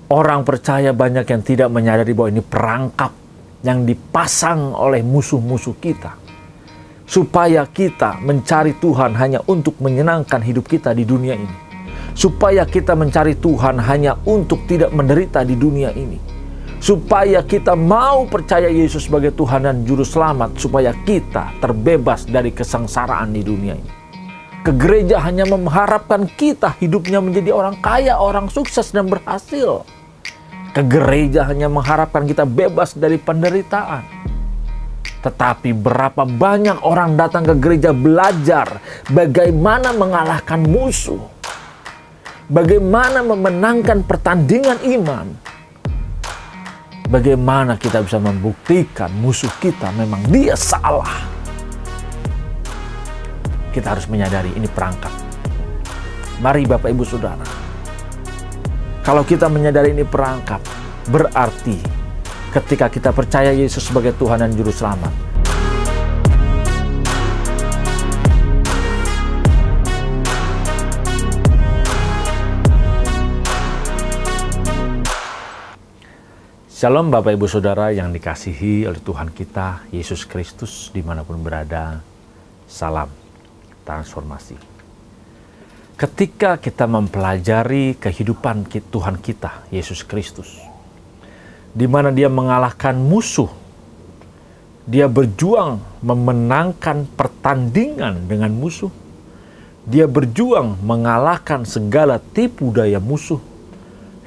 Orang percaya banyak yang tidak menyadari bahwa ini perangkap yang dipasang oleh musuh-musuh kita, supaya kita mencari Tuhan hanya untuk menyenangkan hidup kita di dunia ini, supaya kita mencari Tuhan hanya untuk tidak menderita di dunia ini, supaya kita mau percaya Yesus sebagai Tuhan dan Juru Selamat, supaya kita terbebas dari kesengsaraan di dunia ini. Ke gereja hanya mengharapkan kita hidupnya menjadi orang kaya, orang sukses dan berhasil. Ke gereja hanya mengharapkan kita bebas dari penderitaan. Tetapi berapa banyak orang datang ke gereja belajar bagaimana mengalahkan musuh, bagaimana memenangkan pertandingan iman, bagaimana kita bisa membuktikan musuh kita memang dia salah. Kita harus menyadari ini perangkap. Mari Bapak Ibu Saudara, kalau kita menyadari ini perangkap, berarti ketika kita percaya Yesus sebagai Tuhan dan Juru Selamat, Shalom Bapak Ibu Saudara yang dikasihi oleh Tuhan kita, Yesus Kristus dimanapun berada. Salam transformasi. Ketika kita mempelajari kehidupan Tuhan kita, Yesus Kristus, di mana dia mengalahkan musuh, dia berjuang memenangkan pertandingan dengan musuh, dia berjuang mengalahkan segala tipu daya musuh,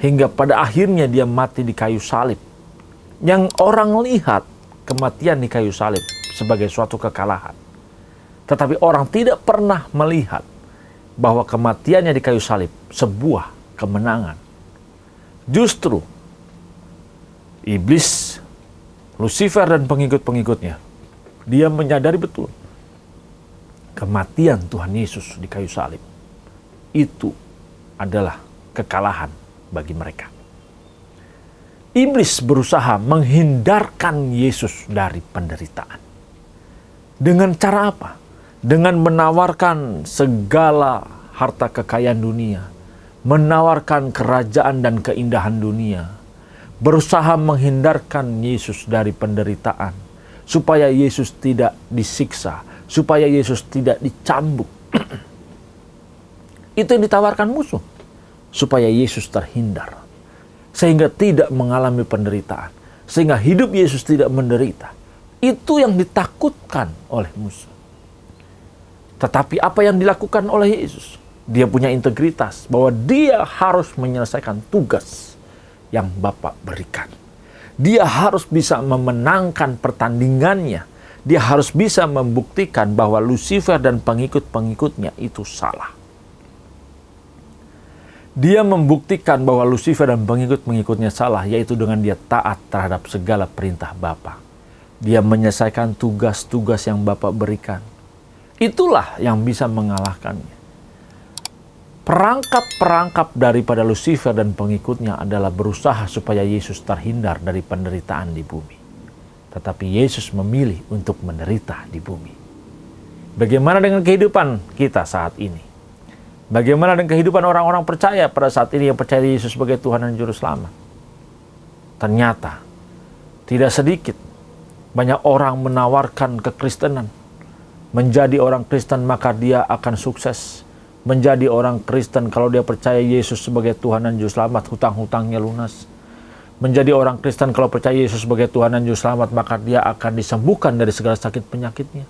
hingga pada akhirnya dia mati di kayu salib. Yang orang lihat kematian di kayu salib sebagai suatu kekalahan. Tetapi orang tidak pernah melihat bahwa kematiannya di kayu salib sebuah kemenangan. Justru iblis, Lucifer dan pengikut-pengikutnya, dia menyadari betul kematian Tuhan Yesus di kayu salib itu adalah kekalahan bagi mereka. Iblis berusaha menghindarkan Yesus dari penderitaan. Dengan cara apa? Dengan menawarkan segala harta kekayaan dunia, menawarkan kerajaan dan keindahan dunia, berusaha menghindarkan Yesus dari penderitaan, supaya Yesus tidak disiksa, supaya Yesus tidak dicambuk. Itu yang ditawarkan musuh, supaya Yesus terhindar, sehingga tidak mengalami penderitaan, sehingga hidup Yesus tidak menderita. Itu yang ditakutkan oleh musuh. Tetapi apa yang dilakukan oleh Yesus? Dia punya integritas bahwa dia harus menyelesaikan tugas yang Bapa berikan. Dia harus bisa memenangkan pertandingannya. Dia harus bisa membuktikan bahwa Lucifer dan pengikut-pengikutnya itu salah. Dia membuktikan bahwa Lucifer dan pengikut-pengikutnya salah, yaitu dengan dia taat terhadap segala perintah Bapa. Dia menyelesaikan tugas-tugas yang Bapa berikan. Itulah yang bisa mengalahkannya. Perangkap-perangkap daripada Lucifer dan pengikutnya adalah berusaha supaya Yesus terhindar dari penderitaan di bumi. Tetapi Yesus memilih untuk menderita di bumi. Bagaimana dengan kehidupan kita saat ini? Bagaimana dengan kehidupan orang-orang percaya pada saat ini yang percaya Yesus sebagai Tuhan dan Juru Selamat? Ternyata tidak sedikit banyak orang menawarkan kekristenan. Menjadi orang Kristen maka dia akan sukses. Menjadi orang Kristen kalau dia percaya Yesus sebagai Tuhan dan Juru Selamat, hutang-hutangnya lunas. Menjadi orang Kristen kalau percaya Yesus sebagai Tuhan dan Juru Selamat, maka dia akan disembuhkan dari segala sakit penyakitnya.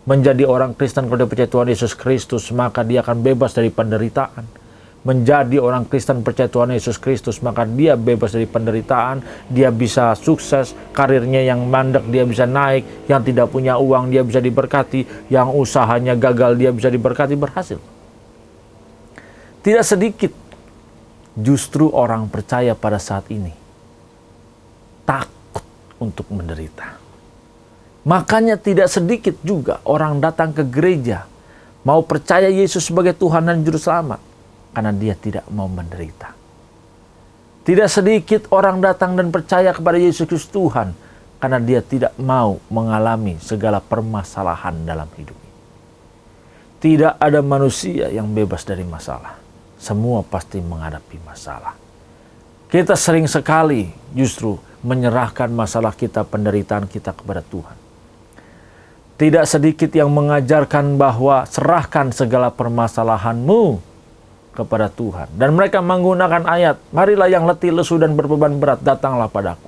Menjadi orang Kristen kalau dia percaya Tuhan Yesus Kristus, maka dia akan bebas dari penderitaan. Menjadi orang Kristen percaya Tuhan Yesus Kristus, maka dia bebas dari penderitaan, dia bisa sukses, karirnya yang mandek dia bisa naik, yang tidak punya uang dia bisa diberkati, yang usahanya gagal dia bisa diberkati, berhasil. Tidak sedikit justru orang percaya pada saat ini takut untuk menderita. Makanya tidak sedikit juga orang datang ke gereja mau percaya Yesus sebagai Tuhan dan Juru Selamat, karena dia tidak mau menderita. Tidak sedikit orang datang dan percaya kepada Yesus Kristus Tuhan karena dia tidak mau mengalami segala permasalahan dalam hidupnya. Tidak ada manusia yang bebas dari masalah. Semua pasti menghadapi masalah. Kita sering sekali justru menyerahkan masalah kita, penderitaan kita kepada Tuhan. Tidak sedikit yang mengajarkan bahwa serahkan segala permasalahanmu kepada Tuhan. Dan mereka menggunakan ayat, marilah yang letih, lesu, dan berbeban berat, datanglah padaku.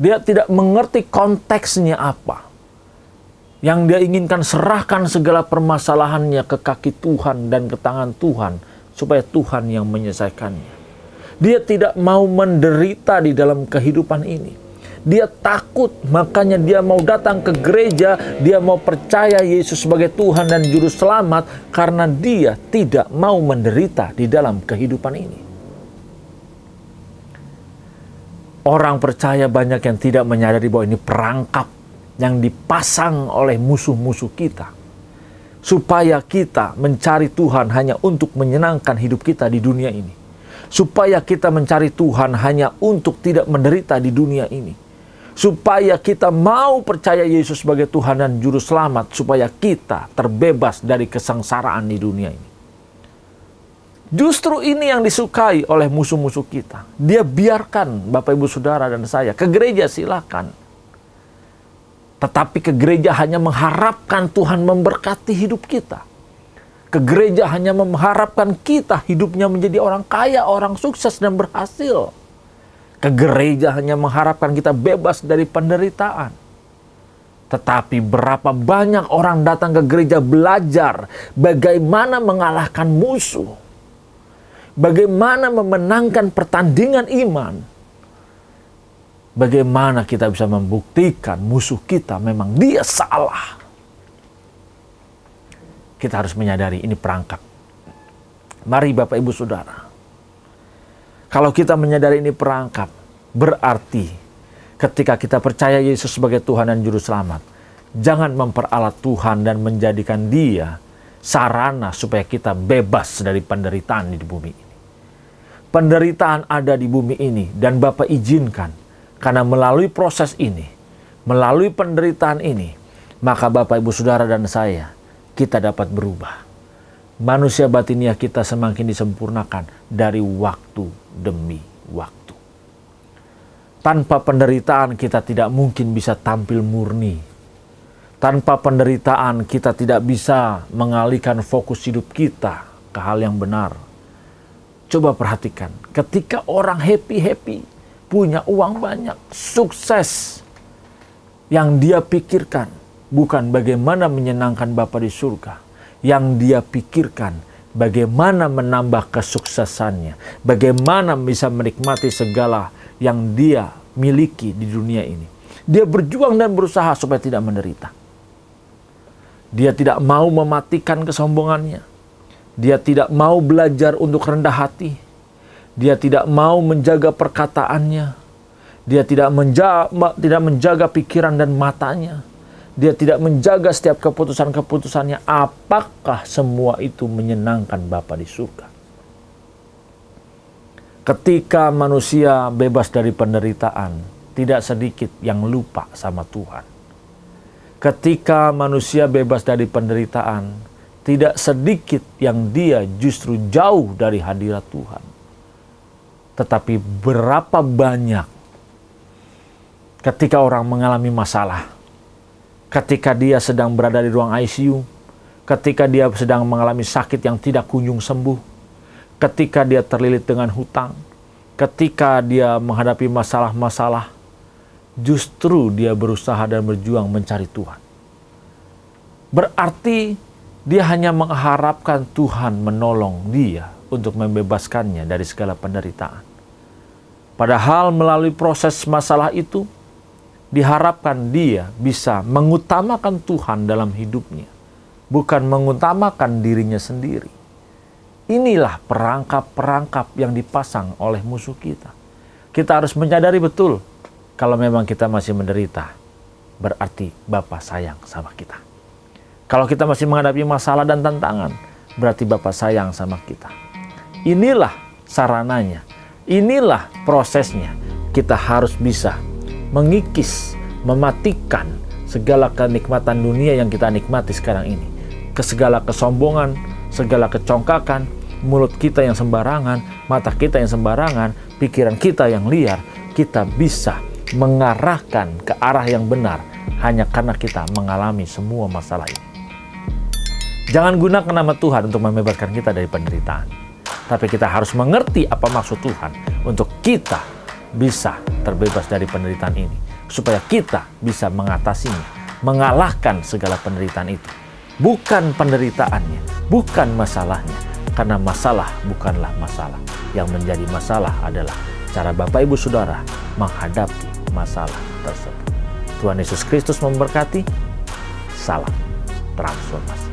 Dia tidak mengerti konteksnya apa. Yang dia inginkan, serahkan segala permasalahannya ke kaki Tuhan dan ke tangan Tuhan, supaya Tuhan yang menyelesaikannya. Dia tidak mau menderita di dalam kehidupan ini. Dia takut, makanya dia mau datang ke gereja, dia mau percaya Yesus sebagai Tuhan dan Juru Selamat, karena dia tidak mau menderita di dalam kehidupan ini. Orang percaya banyak yang tidak menyadari bahwa ini perangkap yang dipasang oleh musuh-musuh kita, supaya kita mencari Tuhan hanya untuk menyenangkan hidup kita di dunia ini, supaya kita mencari Tuhan hanya untuk tidak menderita di dunia ini, supaya kita mau percaya Yesus sebagai Tuhan dan Juru Selamat, supaya kita terbebas dari kesengsaraan di dunia ini. Justru ini yang disukai oleh musuh-musuh kita. Dia biarkan Bapak Ibu Saudara dan saya ke gereja, silakan. Tetapi ke gereja hanya mengharapkan Tuhan memberkati hidup kita. Ke gereja hanya mengharapkan kita hidupnya menjadi orang kaya, orang sukses dan berhasil. Ke gereja hanya mengharapkan kita bebas dari penderitaan. Tetapi berapa banyak orang datang ke gereja belajar bagaimana mengalahkan musuh, bagaimana memenangkan pertandingan iman, bagaimana kita bisa membuktikan musuh kita memang dia salah. Kita harus menyadari ini perangkap. Mari Bapak Ibu Saudara, kalau kita menyadari ini perangkap, berarti ketika kita percaya Yesus sebagai Tuhan dan Juru Selamat, jangan memperalat Tuhan dan menjadikan Dia sarana supaya kita bebas dari penderitaan di bumi ini. Penderitaan ada di bumi ini dan Bapak izinkan, karena melalui proses ini, melalui penderitaan ini, maka Bapak Ibu Saudara dan saya, kita dapat berubah. Manusia batiniah kita semakin disempurnakan dari waktu demi waktu. Tanpa penderitaan kita tidak mungkin bisa tampil murni. Tanpa penderitaan kita tidak bisa mengalihkan fokus hidup kita ke hal yang benar. Coba perhatikan, ketika orang happy-happy, punya uang banyak, sukses, yang dia pikirkan bukan bagaimana menyenangkan Bapa di surga. Yang dia pikirkan bagaimana menambah kesuksesannya. Bagaimana bisa menikmati segala yang dia miliki di dunia ini. Dia berjuang dan berusaha supaya tidak menderita. Dia tidak mau mematikan kesombongannya. Dia tidak mau belajar untuk rendah hati. Dia tidak mau menjaga perkataannya. Dia tidak menjaga pikiran dan matanya. Dia tidak menjaga setiap keputusan-keputusannya. Apakah semua itu menyenangkan Bapa di surga? Ketika manusia bebas dari penderitaan, tidak sedikit yang lupa sama Tuhan. Ketika manusia bebas dari penderitaan, tidak sedikit yang dia justru jauh dari hadirat Tuhan. Tetapi berapa banyak ketika orang mengalami masalah, ketika dia sedang berada di ruang ICU, ketika dia sedang mengalami sakit yang tidak kunjung sembuh, ketika dia terlilit dengan hutang, ketika dia menghadapi masalah-masalah, justru dia berusaha dan berjuang mencari Tuhan. Berarti dia hanya mengharapkan Tuhan menolong dia untuk membebaskannya dari segala penderitaan. Padahal melalui proses masalah itu, diharapkan dia bisa mengutamakan Tuhan dalam hidupnya, bukan mengutamakan dirinya sendiri. Inilah perangkap-perangkap yang dipasang oleh musuh kita. Kita harus menyadari betul, kalau memang kita masih menderita, berarti Bapa sayang sama kita. Kalau kita masih menghadapi masalah dan tantangan, berarti Bapa sayang sama kita. Inilah sarananya, inilah prosesnya. Kita harus bisa mengikis, mematikan segala kenikmatan dunia yang kita nikmati sekarang ini. Segala kesombongan, segala kecongkakan, mulut kita yang sembarangan, mata kita yang sembarangan, pikiran kita yang liar, kita bisa mengarahkan ke arah yang benar hanya karena kita mengalami semua masalah ini. Jangan gunakan nama Tuhan untuk membebaskan kita dari penderitaan. Tapi kita harus mengerti apa maksud Tuhan untuk kita bisa terbebas dari penderitaan ini. Supaya kita bisa mengatasinya, mengalahkan segala penderitaan itu. Bukan penderitaannya, bukan masalahnya. Karena masalah bukanlah masalah. Yang menjadi masalah adalah cara Bapak Ibu Saudara menghadapi masalah tersebut. Tuhan Yesus Kristus memberkati. Salam transformasi.